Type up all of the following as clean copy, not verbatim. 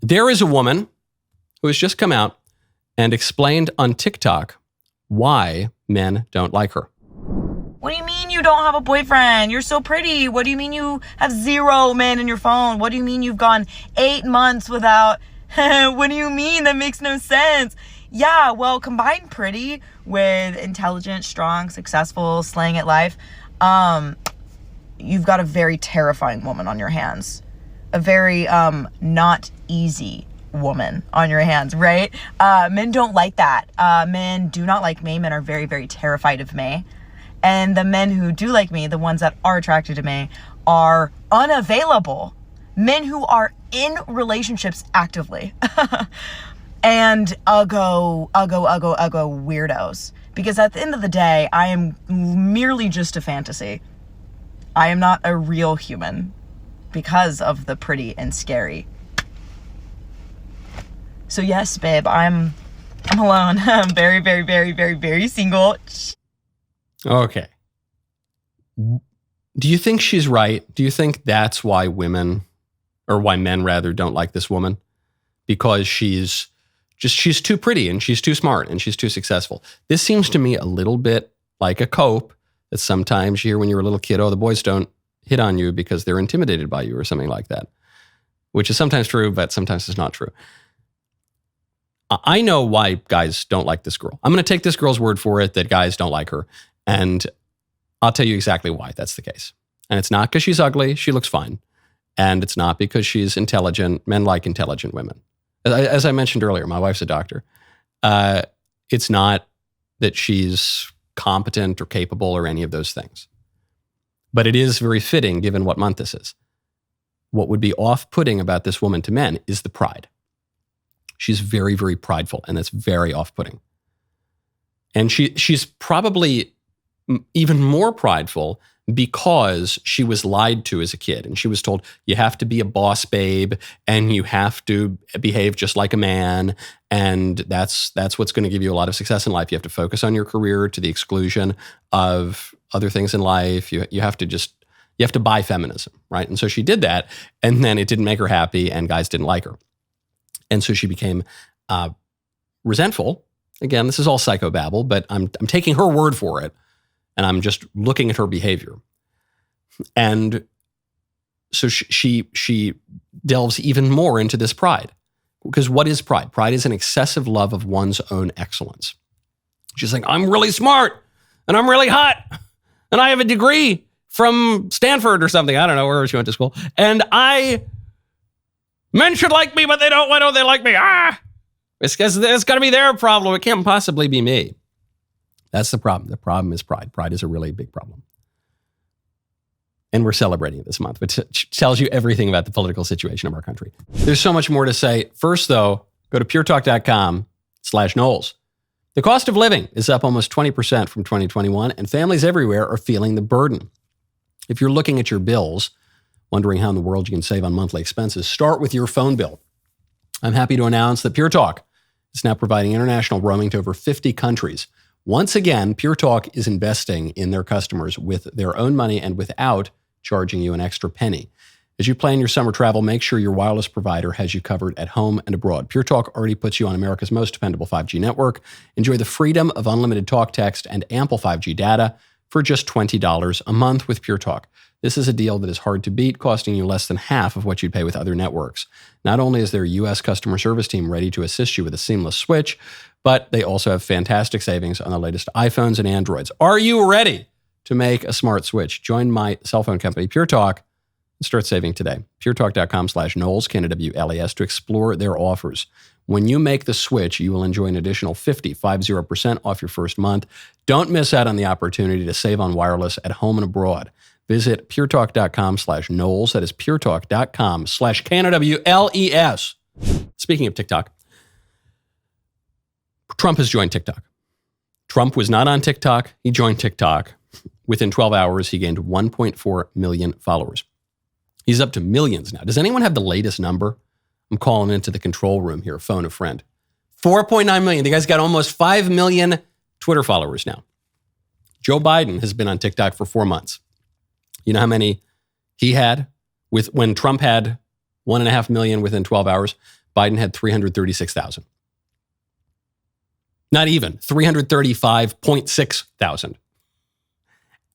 There is a woman who has just come out and explained on TikTok why men don't like her. What do you mean you don't have a boyfriend? You're so pretty. What do you mean you have 0 men in your phone? What do you mean you've gone 8 months without... What do you mean? That makes no sense. Yeah, well, combine pretty with intelligent, strong, successful, slaying at life, you've got a very terrifying woman on your hands. A very not easy woman on your hands, right? Men don't like that. Men do not like me. Men are very, very terrified of me. And the men who do like me, the ones that are attracted to me, are unavailable. Men who are in relationships actively. And uggo weirdos. Because at the end of the day, I am merely just a fantasy. I am not a real human because of the pretty and scary. So yes, babe, I'm alone. I'm very, very, very, very, very single. Okay. Do you think she's right? Do you think that's why men rather don't like this woman? Because she's too pretty and she's too smart and she's too successful. This seems to me a little bit like a cope that sometimes you hear when you're a little kid, oh, the boys don't hit on you because they're intimidated by you or something like that, which is sometimes true, but sometimes it's not true. I know why guys don't like this girl. I'm going to take this girl's word for it that guys don't like her. And I'll tell you exactly why that's the case. And it's not because she's ugly. She looks fine. And it's not because she's intelligent. Men like intelligent women. As I mentioned earlier, my wife's a doctor. It's not that she's competent or capable or any of those things. But it is very fitting given what month this is. What would be off-putting about this woman to men is the pride. She's very, very prideful, and that's very off-putting. And she's probably even more prideful because she was lied to as a kid. And she was told, you have to be a boss babe and you have to behave just like a man. And that's what's going to give you a lot of success in life. You have to focus on your career to the exclusion of other things in life. You have to buy feminism, right? And so she did that. And then it didn't make her happy and guys didn't like her. And so she became resentful. Again, this is all psychobabble, but I'm taking her word for it. And I'm just looking at her behavior. And so she delves even more into this pride. Because what is pride? Pride is an excessive love of one's own excellence. She's like, I'm really smart, and I'm really hot, and I have a degree from Stanford or something. I don't know where she went to school. And men should like me, but they don't. Why don't they like me? It's got to be their problem. It can't possibly be me. That's the problem. The problem is pride. Pride is a really big problem. And we're celebrating it this month, which tells you everything about the political situation of our country. There's so much more to say. First, though, go to puretalk.com/Knowles. The cost of living is up almost 20% from 2021, and families everywhere are feeling the burden. If you're looking at your bills, wondering how in the world you can save on monthly expenses, start with your phone bill. I'm happy to announce that Pure Talk is now providing international roaming to over 50 countries. Once again, Pure Talk is investing in their customers with their own money and without charging you an extra penny. As you plan your summer travel, make sure your wireless provider has you covered at home and abroad. Pure Talk already puts you on America's most dependable 5G network. Enjoy the freedom of unlimited talk, text, and ample 5G data for just $20 a month with Pure Talk. This is a deal that is hard to beat, costing you less than half of what you'd pay with other networks. Not only is their U.S. customer service team ready to assist you with a seamless switch, but they also have fantastic savings on the latest iPhones and Androids. Are you ready to make a smart switch? Join my cell phone company, Pure Talk, and start saving today. puretalk.com/Knowles, Knowles, to explore their offers. When you make the switch, you will enjoy an additional 50% off your first month. Don't miss out on the opportunity to save on wireless at home and abroad. Visit puretalk.com/Knowles. That is puretalk.com/KNOWLES. Speaking of TikTok, Trump has joined TikTok. Trump was not on TikTok. He joined TikTok. Within 12 hours, he gained 1.4 million followers. He's up to millions now. Does anyone have the latest number? I'm calling into the control room here, phone a friend. 4.9 million. The guy's got almost 5 million Twitter followers now. Joe Biden has been on TikTok for 4 months. You know how many he had? When Trump had 1.5 million within 12 hours, Biden had 336,000. Not even, 335.6 thousand.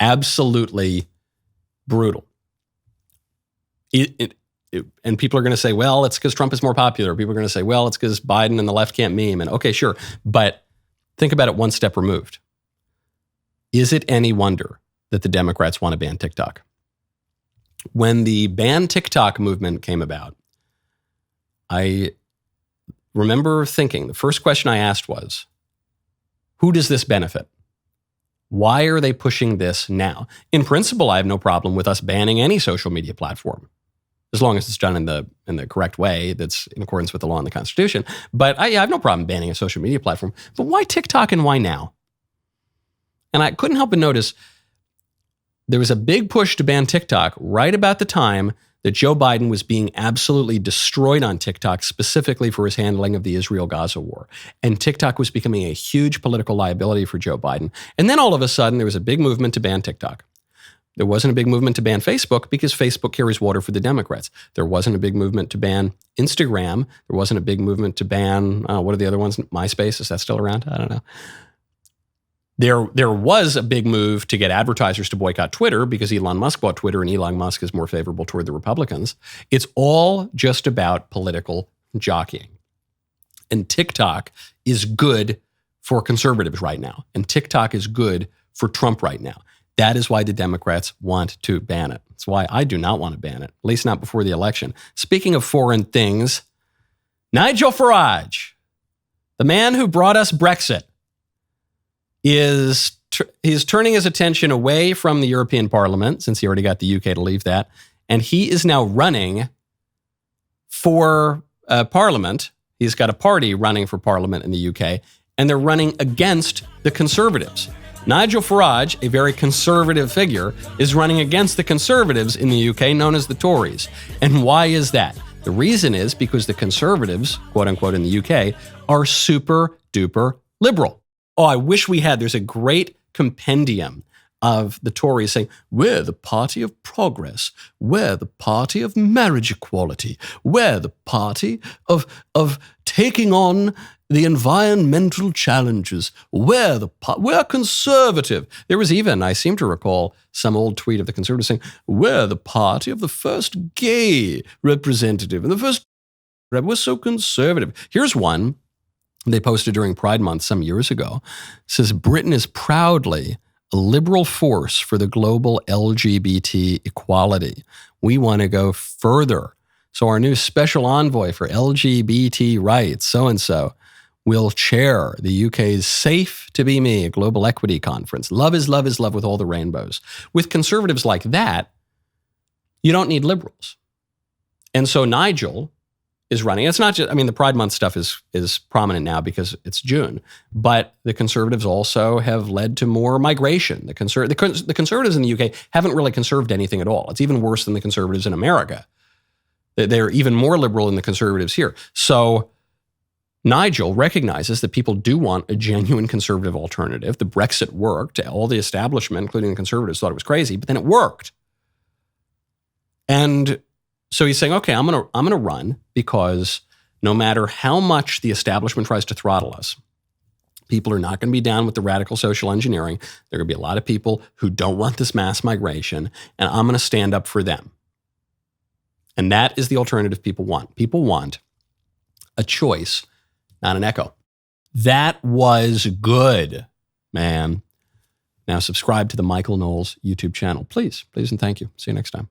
Absolutely brutal. And people are going to say, well, it's because Trump is more popular. People are going to say, well, it's because Biden and the left can't meme. And okay, sure. But think about it one step removed. Is it any wonder that the Democrats want to ban TikTok? When the ban TikTok movement came about, I remember thinking, the first question I asked was, who does this benefit? Why are they pushing this now? In principle, I have no problem with us banning any social media platform, as long as it's done in the correct way that's in accordance with the law and the Constitution. But I have no problem banning a social media platform. But why TikTok and why now? And I couldn't help but notice there was a big push to ban TikTok right about the time that Joe Biden was being absolutely destroyed on TikTok, specifically for his handling of the Israel-Gaza war. And TikTok was becoming a huge political liability for Joe Biden. And then all of a sudden, there was a big movement to ban TikTok. There wasn't a big movement to ban Facebook because Facebook carries water for the Democrats. There wasn't a big movement to ban Instagram. There wasn't a big movement to ban, what are the other ones? MySpace, is that still around? I don't know. There was a big move to get advertisers to boycott Twitter because Elon Musk bought Twitter and Elon Musk is more favorable toward the Republicans. It's all just about political jockeying. And TikTok is good for conservatives right now. And TikTok is good for Trump right now. That is why the Democrats want to ban it. That's why I do not want to ban it, at least not before the election. Speaking of foreign things, Nigel Farage, the man who brought us Brexit, he's turning his attention away from the European Parliament, since he already got the UK to leave that, and he is now running for Parliament. He's got a party running for Parliament in the UK, and they're running against the Conservatives. Nigel Farage, a very conservative figure, is running against the Conservatives in the UK, known as the Tories. And why is that? The reason is because the Conservatives, quote unquote, in the UK, are super duper liberal. Oh, I wish we had. There's a great compendium of the Tories saying, we're the party of progress. We're the party of marriage equality. We're the party of taking on the environmental challenges. We're conservative. There was even, I seem to recall, some old tweet of the Conservatives saying, we're the party of the first gay representative. And the first, we're so conservative. Here's one they posted during Pride Month some years ago. It says, Britain is proudly a liberal force for the global LGBT equality. We want to go further. So our new special envoy for LGBT rights, so-and-so, will chair the UK's Safe to Be Me, a global equity conference. Love is love is love with all the rainbows. With conservatives like that, you don't need liberals. And so Nigel is running. It's not just, the Pride Month stuff is prominent now because it's June, but the Conservatives also have led to more migration. The Conservatives in the UK haven't really conserved anything at all. It's even worse than the Conservatives in America. They're even more liberal than the Conservatives here. So Nigel recognizes that people do want a genuine conservative alternative. The Brexit worked. All the establishment, including the Conservatives, thought it was crazy, but then it worked. And so he's saying, okay, I'm gonna run because no matter how much the establishment tries to throttle us, people are not going to be down with the radical social engineering. There are going to be a lot of people who don't want this mass migration, and I'm going to stand up for them. And that is the alternative people want. People want a choice, not an echo. That was good, man. Now subscribe to the Michael Knowles YouTube channel. Please, and thank you. See you next time.